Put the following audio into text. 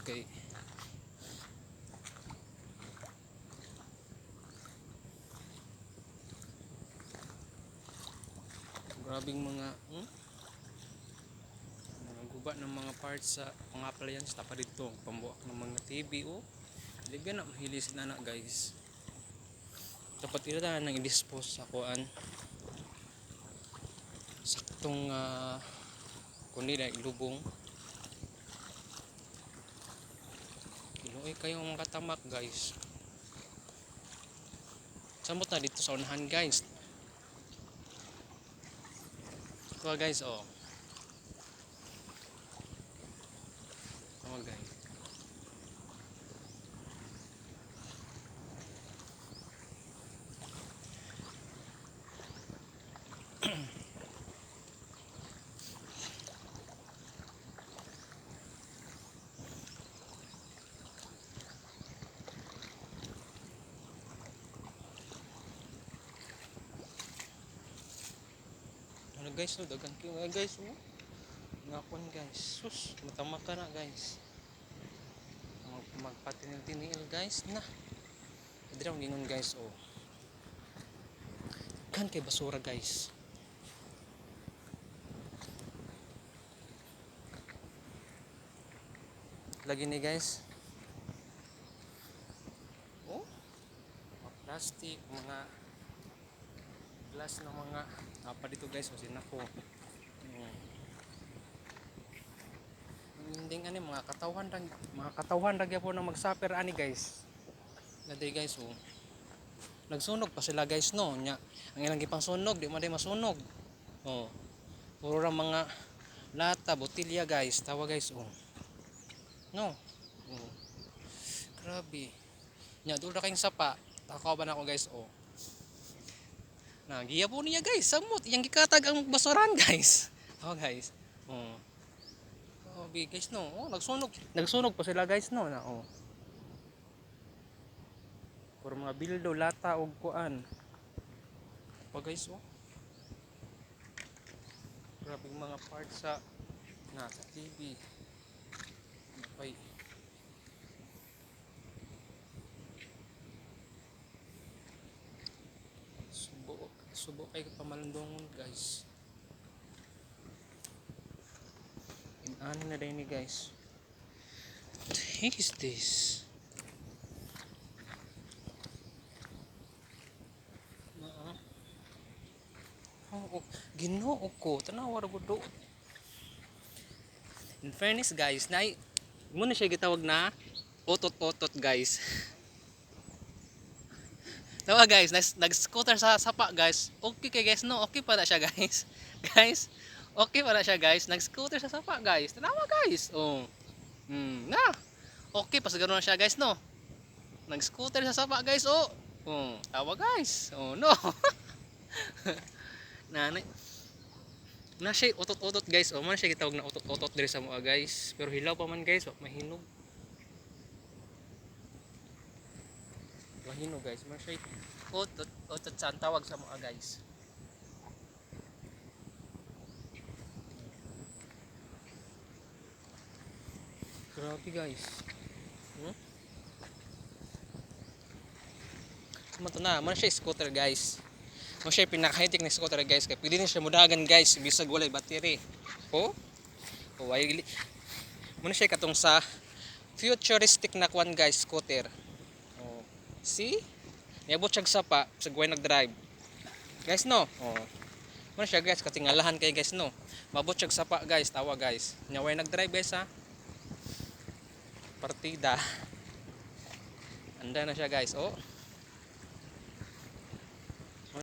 kay grabing mga guba ng mga parts sa mga appliance tapa dito pambuak ng mga TV libyan na mahilis na na guys. Dapat ila nang i-dispose sa kuan saktong kundi na ilubong kinuoy kayo mga katamak guys. Samot na dito sa unahan guys. Ito guys guys. Ano guys dagan kayo guys ngakon guys. Sus matama ka na guys. Magpatinil-tinil guys na. Dira ang gingon guys kan kay basura guys. Lagi ni guys. Mga plastic, mga glass na mga apa dito guys sinako. Hindi ani mga katawan ra gyapon na magsaper ani guys. Naday guys nagsunog pa sila guys no nya ang ilang gipang sunog di man day masunog. Puro ra mga lata botilya guys tawa guys no. Grabe nya dula kayong sapa takaw ba na ako guys nagiya po niya guys samot iyang gikatag ang basuran guys. Guys grabe guys no nagsunog pa sila guys no na puro mga bildo lata og kuan guys grabe mga parts sa TV okay. Subo kay pamalandongon guys. Ano na rin ni guys. What the heck is this? Ginoo ko tanawa ra gud. In fairness guys muna siya gitawag na otot-otot guys. Tawa guys, nag-scooter sa sapa guys. Okay kay guys no, okay pa na siya guys. Guys, okay pa na siya guys. Nag-scooter sa sapa guys. Tanawa guys. Na. Okay pa sa ganoon siya guys no. Nag-scooter sa sapa guys tawa guys. No. Na siya otot-otot guys. Man siya gitawag na otot-otot diri sa mga guys. Pero hilaw pa man guys, mahinog. Mahinog guys, man siya otot sa ang tawag sa mga guys. Grabe guys. Mato na, man siya scooter guys. Man siya pinaka-high-tech na scooter guys. Kaya pwede na siya mudagan guys, bisag walay battery. Man siya katong sa futuristic na kwan guys, scooter. See? Niabot siya sapa, sagway nag-drive. Guys no. Man siya guys, katingalahan kay guys no. Mabot siya sapa guys, tawa guys. Nyaway nag-drive guys ha. Partida. Anda na siya guys